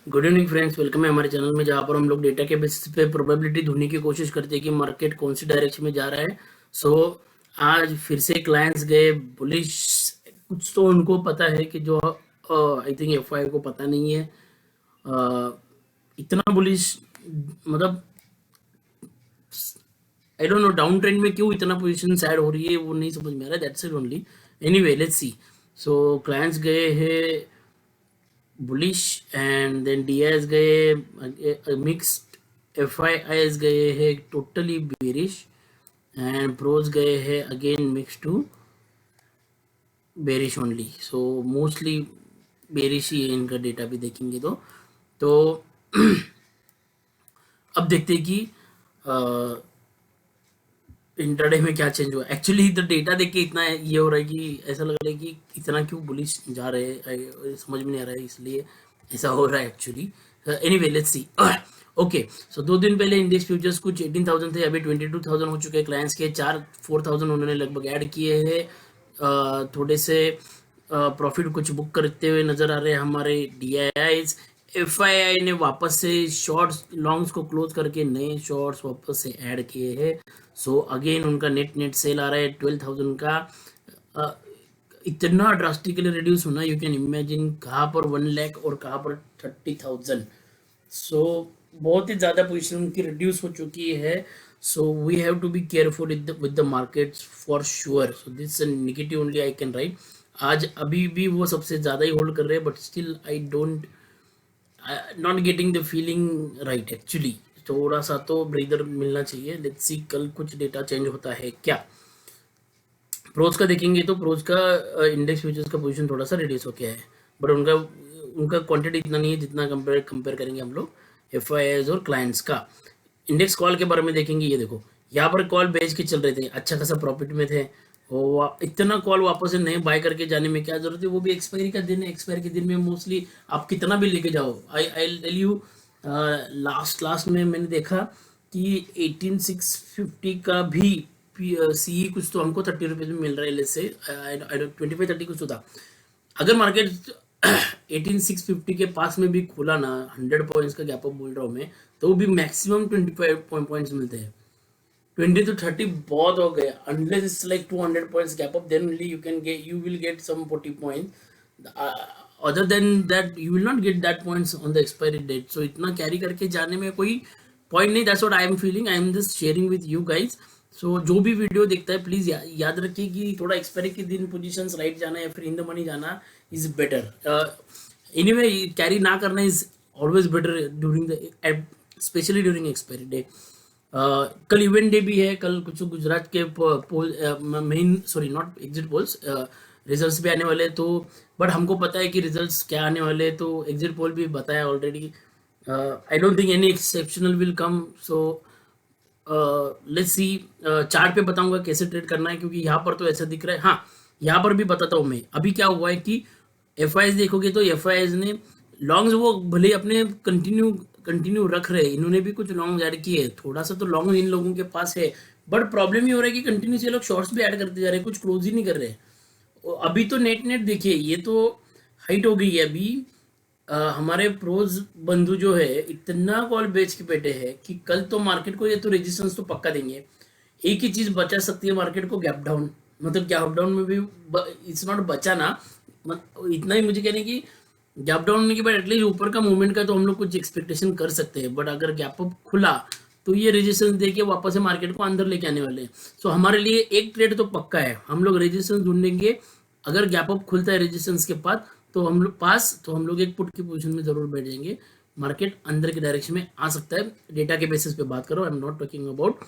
Good evening friends, welcome है हमारे channel में जहां पर हम लोग डेटा के बेसिस पे प्रोबेबिलिटी ढूंढने की कोशिश करते हैं कि मार्केट कौन सी डायरेक्शन में जा रहा है। सो आज फिर से क्लाइंट्स गए बुलिश। कुछ तो उनको पता है कि जो आई थिंक एफआई को पता नहीं है। इतना बुलिश मतलब I don't know down trend में क्यों इतना पोजीशन ऐड हो रही है वो नहीं समझ में आ रहा है। That's it only. Anyway let's see. So clients गए हैं बुलिश एंड देन डीआईएस गए मिक्स्ड, एफआईआईएस गए हैं टोटली बेरिश एंड प्रोज गए हैं again mix to bearish only. So mostly bearish ही है इनका डेटा भी देखेंगे तो अब देखते हैं कि इंटरडे में क्या चेंज हुआ। एक्चुअली तो डेटा देख के इतना ये हो रहा है कि ऐसा लग रहा है कि इतना क्यों बुलिश जा रहे हैं, समझ में नहीं आ रहा है, इसलिए ऐसा हो रहा है actually. Anyway let's see. Okay, so 2 दिन पहले इंडेक्स फ्यूचर्स कुछ 18,000 थे, अभी 22,000 हो चुके हैं। क्लाइंट्स के 4,000 उन्होंने लगभग ऐड किए हैं। थोड़े से प्रॉफिट कुछ बुक करते हुए नजर आ रहे हैं हमारे डीआईआईज। एफआईआई ने वापस से शॉर्ट्स लॉन्ग्स को क्लोज करके नए शॉर्ट्स वापस से ऐड किए हैं। सो अगेन उनका नेट सेल आ रहा है 12,000 का। इतना ड्रास्टिकली रिड्यूस होना, यू कैन इमेजिन कहाँ पर 1 लाख और कहाँ पर 30,000। सो बहुत ही ज़्यादा पोजीशन उनकी रिड्यूस हो चुकी है। So we have to be careful with the markets for sure. So this negative only I can right. आज अभी भी वो सबसे ज़्यादा ही होल्ड कर रहे हैं, but still I don't not getting the feeling right actually. थोड़ा सा तो ब्रीदर मिलना चाहिए। लेट्स सी कल कुछ डेटा चेंज होता है क्या। प्रोज का देखेंगे तो प्रोज का इंडेक्स फ्यूचर्स का पोजीशन थोड़ा सा रिड्यूस हो गया है, बट उनका उनका क्वांटिटी इतना नहीं है जितना कंपेयर करेंगे हम लोग एफआईआईज और क्लाइंट्स का। इंडेक्स कॉल के बारे में देखेंगे, ये देखो यहाँ पर कॉल बेच के चल रहे थे, अच्छा खासा प्रॉफिट में थे। इतना कॉल वापस से नए बाय करके जाने में क्या जरूरत है, वो भी एक्सपायरी का दिन है। एक्सपायरी के दिन में मोस्टली आप कितना भी लेके जाओ, आई टेल यू लास्ट में मैंने देखा कि 18,650 का भी सी कुछ तो हमको 30 रुपीज में मिल रहा है। लेट्स से 25-30 कुछ तो था। अगर मार्केट 18,650 के पास में भी खुला ना, 100 पॉइंट्स का गैप अप बोल रहा हूँ मैं, तो भी मैक्सिमम 25 पॉइंट्स मिलते हैं। 20 to 30 बहुत हो गए। Unless it's like 200 points gap up, then only you will get some 40 points. Other than that you will not get that points on the expiry date. So इतना कैरी करके जाने में कोई पॉइंट नहीं। That's what I am feeling. I am just sharing with you guys. So जो भी video देखता है प्लीज याद रखिए कि थोड़ा एक्सपायरी के दिन पोजीशंस राइट जाना या फिर इन द मनी जाना इज बेटर। एनीवे कैरी ना करना is always better during the specially during expiry day. कल इवेंट डे भी है। कल कुछ गुजरात के पोल मेन sorry not exit polls results भी आने वाले, तो बट हमको पता है कि रिजल्ट्स क्या आने वाले, तो एग्जिट पोल भी बताया already. I don't think any exceptional will come. So let's see. Chart पे बताऊंगा कैसे ट्रेड करना है, क्योंकि यहाँ पर तो ऐसा दिख रहा है। हाँ, यहाँ पर भी बताता हूँ मैं। अभी क्या हुआ है कि एफआईएस देखोगे तो एफआईएस ने लॉन्ग्स वो भले अपने कंटिन्यू रख रहे हैं, इन्होंने भी कुछ लॉन्ग ऐड किए। थोड़ा सा तो लॉन्ग इन लोगों के पास है, बट प्रॉब्लम ये हो रहा है कि कंटिन्यू से लोग शॉर्ट्स भी ऐड करते जा रहे हैं, कुछ क्लोज ही नहीं कर रहे। अभी तो नेट देखिए, ये तो हाइट हो गई है अभी। हमारे प्रोज बंधु जो है इतना कॉल बेच के बैठे हैं कि कल तो मार्केट को ये तो रेजिस्टेंस तो पक्का देंगे। एक ही चीज बचा सकती है मार्केट को, गैप डाउन। मतलब गैप डाउन में भी इट्स नॉट बचा ना, इतना ही मुझे कहने की गैप डाउन होने के बाद एटलीस्ट ऊपर का मूवमेंट का तो हम लोग कुछ एक्सपेक्टेशन कर सकते हैं। बट अगर गैप अप खुला तो ये रेजिस्टेंस देके वापस से मार्केट को अंदर लेके आने वाले हैं। सो हमारे लिए एक ट्रेड तो पक्का है, हम लोग रेजिस्टेंस ढूंढेंगे। अगर गैप अप खुलता है रेजिस्टेंस के बाद तो हम लोग एक पुट की पोजीशन में जरूर बैठ जाएंगे। मार्केट अंदर की डायरेक्शन में आ सकता है। डेटा के बेसिस पे बात करो, I am not talking about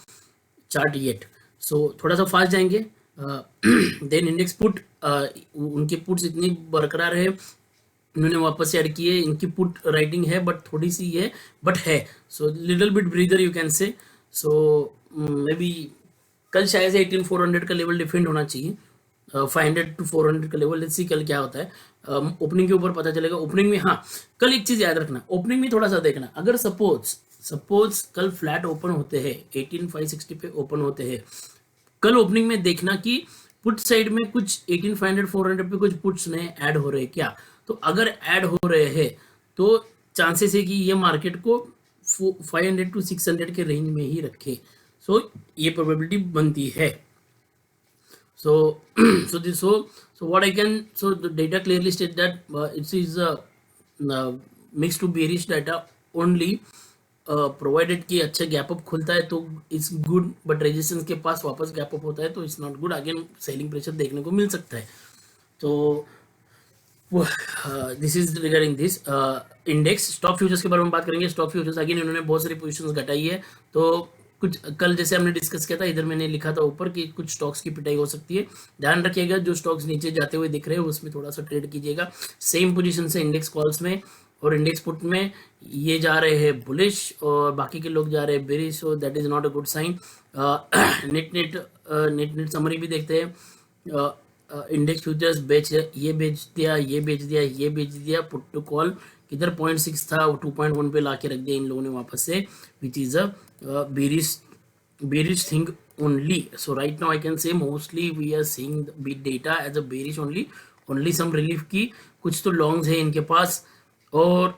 chart yet. So थोड़ा सा फास्ट जाएंगे। देन इंडेक्स पुट, उनके पुट्स इतनी बरकरार है, इन्होंने वापस ऐड किए। इनकी पुट राइटिंग है बट थोड़ी सी है, बट है। So little bit breather you can say. So may be कल शायद से 18,400 का लेवल डिफेंड होना चाहिए, 500 to 400 का लेवल। लेट्स सी कल क्या होता है। ओपनिंग के ऊपर पता चलेगा। ओपनिंग में हाँ, कल एक चीज याद रखना, ओपनिंग में थोड़ा सा देखना। अगर सपोज कल फ्लैट ओपन होते हैं, 18,560 पे ओपन होते हैं, कल ओपनिंग में देखना कि पुट साइड में कुछ 18,500 400 पे कुछ पुट्स नए ऐड हो रहे हैं क्या। तो अगर ऐड हो रहे हैं तो चांसेस है कि ये मार्केट को 500 to 600 के रेंज में ही रखे। सो ये प्रोबेबिलिटी बनती है। So so what I can, so the data clearly state that it is mixed to bearish data only, provided कि अच्छा गैप अप खुलता है तो इट्स गुड, बट रेजिस्टेंस के पास वापस गैप अप होता है तो it's not good, again selling pressure देखने को मिल सकता है। तो this is regarding this index. Stock futures के बारे में बात करेंगे। स्टॉक फ्यूचर्स अगेन इन्होंने बहुत सारी पोजीशंस घटाई है, तो कुछ कल जैसे हमने डिस्कस किया था, इधर मैंने लिखा था ऊपर कि कुछ स्टॉक्स की पिटाई हो सकती है। ध्यान रखिएगा जो स्टॉक्स नीचे जाते हुए दिख रहे हैं उसमें थोड़ा सा ट्रेड कीजिएगा। सेम पोजीशन से इंडेक्स कॉल्स में और इंडेक्स पुट में ये जा रहे हैं बुलिश और बाकी के लोग जा रहे हैं bearish, so that is not a good sign. Net summary भी देखते हैं। इंडेक्स फ्यूचर्स ये बेच दिया, ये बेच दिया, ये बेच दिया। पुट टू कॉल किधर 0.6 था, 2.1 पे ला के रख दिया इन लोगों ने वापस से, which is a bearish thing only. So right now I can say mostly we are seeing the data as a bearish only some relief की कुछ तो लॉन्ग्स है इनके पास, और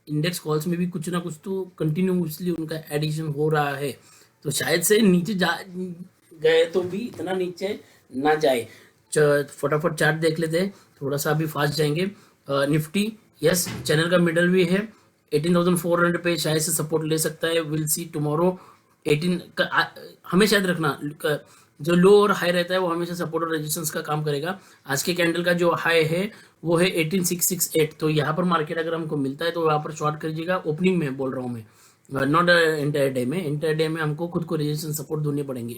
इंडेक्स कॉल्स में भी कुछ ना कुछ तो कंटिन्यूसली उनका एडिशन हो रहा है, तो शायद से नीचे जा गए तो भी इतना नीचे ना जाए। फटाफट चार्ट देख लेते हैं, थोड़ा सा अभी फास्ट जाएंगे। निफ्टी यस चैनल का मिडल भी है, 18,400 पे शायद से सपोर्ट ले सकता है। विल सी टुमारो 18 हमेशा याद रखना, जो लो और हाई रहता है वो हमेशा सपोर्ट और रेजिस्टेंस का काम करेगा। आज के कैंडल का जो हाई है वो है 18,668, तो यहाँ पर मार्केट अगर हमको मिलता है तो यहाँ पर शॉर्ट करिएगा। ओपनिंग में बोल रहा हूँ मैं, नॉट एंटायर डे में। एंटायर डे में हमको खुद को रेजिस्टेंस सपोर्ट ढूंढने पड़ेंगे।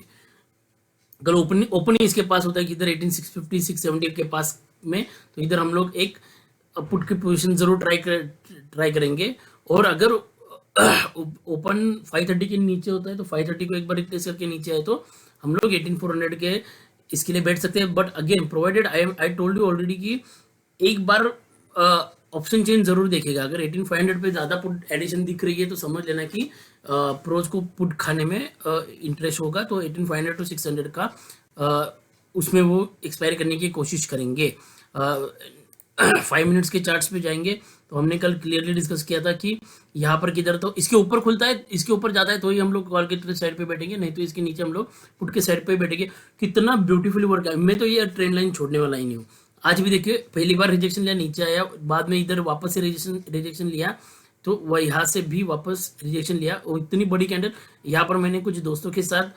अगर ओपनिंग इसके पास होता है कि इधर 18,650 670 के पास में, तो इधर हम लोग एक पुट की पोजीशन जरूर ट्राई करेंगे। और अगर ओपन 530 के नीचे होता है तो 530 को एक बार रिप्लेस करके नीचे आए तो हम लोग 18,400 के इसके लिए बैठ सकते हैं। But again provided I told you already कि एक बार ऑप्शन चेंज जरूर देखेगा। अगर 18,500 पे ज्यादा पुट एडिशन दिख रही है तो समझ लेना कि प्रोज को पुट खाने में इंटरेस्ट होगा, तो 18,500 to 600 का उसमें वो एक्सपायर करने की कोशिश करेंगे। 5 मिनट्स के चार्ट्स पे जाएंगे तो हमने कल क्लियरली डिस्कस किया था कि यहाँ पर किधर तो इसके ऊपर खुलता है, इसके ऊपर जाता है तो ही हम लोग कॉल के साइड पे बैठेंगे, नहीं तो इसके नीचे हम लोग पुट के साइड पे बैठेंगे। कितना ब्यूटीफुली वर्क है। मैं तो ये ट्रेंड लाइन छोड़ने वाला ही नहीं हूँ। आज भी देखिए पहली बार रिजेक्शन लिया, नीचे आया, बाद में इधर वापस से रिजेक्शन लिया, तो वह यहाँ से भी वापस रिजेक्शन लिया। और इतनी बड़ी कैंडल, यहाँ पर मैंने कुछ दोस्तों के साथ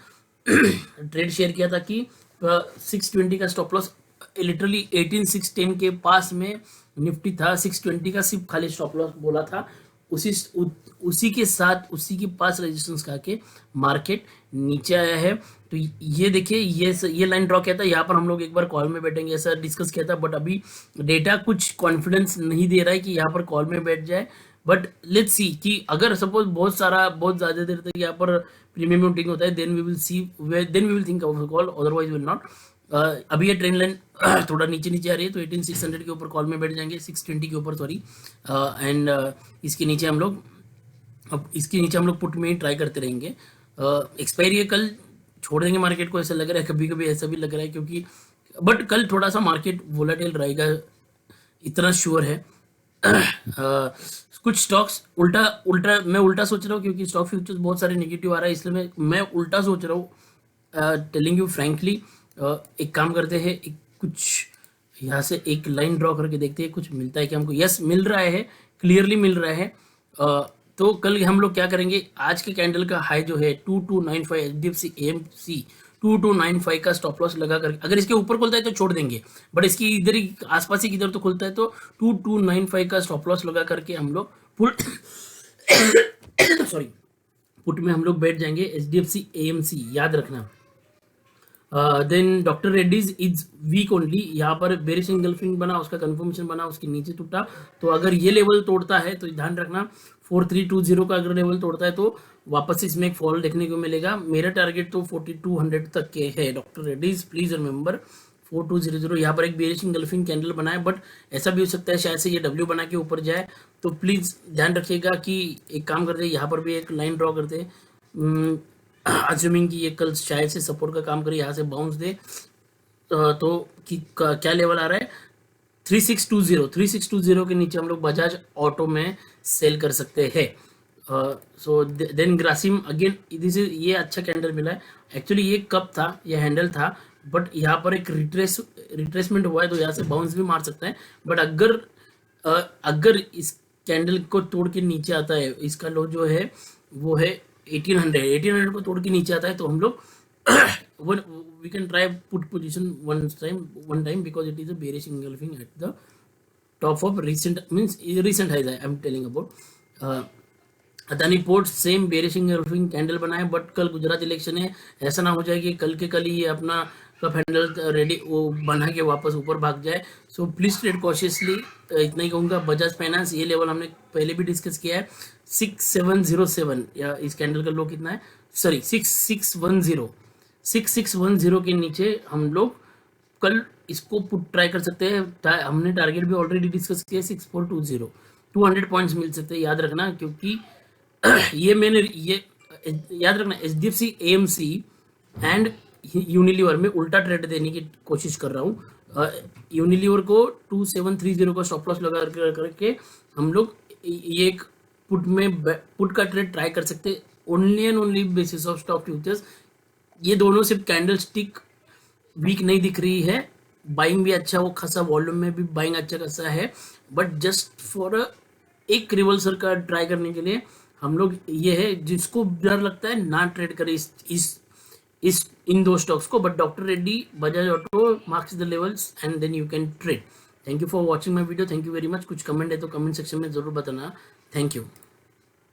ट्रेड शेयर किया था कि 620 का स्टॉप लॉस, लिटरली 18,610 के पास में निफ्टी था, 620 का सिर्फ खाली स्टॉप लॉस बोला था। उसी के साथ उसी के पास रेजिस्टेंस खा के मार्केट नीचे आया है। तो ये देखिए ये लाइन ड्रॉ किया था, यहाँ पर हम लोग एक बार कॉल में बैठेंगे ऐसा डिस्कस किया था, बट अभी डेटा कुछ कॉन्फिडेंस नहीं दे रहा है कि यहाँ पर कॉल में बैठ जाए। बट लेट्स सी कि अगर सपोज बहुत ज्यादा देर तक यहाँ पर प्रीमियम नोटिंग होता है, then we will think of call, otherwise will not. अभी ये ट्रेंड लाइन थोड़ा नीचे आ रही है तो 18,600 के ऊपर कॉल में बैठ जाएंगे, 620 के ऊपर सॉरी, एंड इसके नीचे हम लोग पुट में ही ट्राई करते रहेंगे। एक्सपायरी है, कल छोड़ देंगे मार्केट को ऐसा लग रहा है, कभी कभी ऐसा भी लग रहा है क्योंकि, बट कल थोड़ा सा मार्केट वोलाटाइल रहेगा इतना श्योर है। कुछ स्टॉक्स मैं उल्टा सोच रहा हूँ क्योंकि स्टॉक फ्यूचर्स बहुत सारे नेगेटिव आ रहा है, इसलिए मैं उल्टा सोच रहा हूँ। टेलिंग यू फ्रैंकली, एक काम करते हैं, कुछ यहाँ से एक लाइन ड्रॉ करके देखते हैं कुछ मिलता है कि हमको। यस मिल रहा है, क्लियरली मिल रहा है। तो कल हम लोग क्या करेंगे, आज के कैंडल का हाई जो है 2295 HDFC AMC 2295 का स्टॉप लॉस लगा करके, अगर इसके ऊपर खुलता है तो छोड़ देंगे, बट इसकी इधर ही आसपास ही किधर तो खुलता है तो 2295 का स्टॉप लॉस लगा करके हम लोग पुट में हम लोग बैठ जाएंगे। HDFC AMC याद रखना। Then doctor Reddy's is weak only, यहाँ पर बेरिश एंगल्फिंग बना, उसका कंफर्मेशन बना, उसके नीचे टूटा, तो अगर ये लेवल तोड़ता है तो ध्यान रखना 4320 का अगर लेवल तोड़ता है तो वापस इसमें एक फॉल देखने को मिलेगा। मेरा टारगेट तो 4200 तक के है डॉक्टर रेड्डीज, प्लीज रिमेंबर 4200। यहाँ पर एक बेरिश एंगल्फिंग कैंडल बना है, बट ऐसा भी हो सकता है शायद से ये डब्ल्यू बना के ऊपर जाए, तो प्लीज ध्यान रखिएगा कि एक काम करते हैं, यहाँ पर भी एक लाइन ड्रॉ करते हैं, अज्यूमिंग कि ये कल शायद से सपोर्ट का काम करे, यहाँ से बाउंस दे, तो कि क्या लेवल आ रहा है 3620 के नीचे हम लोग बजाज ऑटो में सेल कर सकते हैं। सो देन ग्रासिम अगेन, ये अच्छा कैंडल मिला है। एक्चुअली ये कप था, ये हैंडल था, बट यहाँ पर एक रिट्रेसमेंट हुआ है, तो यहाँ से बाउंस भी मार सकता है। बट अगर इस कैंडल को तोड़ के नीचे आता है, इसका लो जो है वो है 1800 को तोड़ के नीचे आता है, तो हम लोग we can try put position one time because it is a bearish engulfing at the top of recent highs I'm telling about। Adani port same bearish engulfing candle बनाए, बट कल गुजरात इलेक्शन है, ऐसा ना हो जाए कि कल के कल ही ये अपना कप हैंडल रेडी वो बना के वापस ऊपर भाग जाए। सो प्लीज ट्रेड कॉशियसली, इतना ही कहूँगा। बजाज फाइनेंस, ये लेवल हमने पहले भी डिस्कस किया है, 6707, या इस कैंडल का लो कितना है, सॉरी 6610 के नीचे हम लोग कल इसको पुट ट्राई कर सकते हैं। हमने टारगेट भी ऑलरेडी डिस्कस किया है 6420, 200 पॉइंट्स मिल सकते हैं, याद रखना। क्योंकि ये याद रखना, HDFC AMC एंड यूनिलीवर में उल्टा ट्रेड देने की कोशिश कर रहा हूँ। यूनिलीवर को 2730 का स्टॉप लॉस लगा करके हम लोग ये एक पुट का ट्रेड ट्राई कर सकते हैं, only and only basis of stock futures. ये दोनों सिर्फ कैंडल स्टिक वीक नहीं दिख रही है, बाइंग भी अच्छा, वो खासा वॉल्यूम में भी बाइंग अच्छा खासा है, बट जस्ट फॉर एक रिवर्सल का ट्राई करने के लिए हम लोग, ये है जिसको डर लगता है ना ट्रेड करे इस इन दो स्टॉक्स को, but doctor Reddy, Bajaj auto marks the levels and then you can trade. Thank you for watching my video, thank you very much. कुछ कमेंट है तो कमेंट सेक्शन में जरूर बताना। Thank you.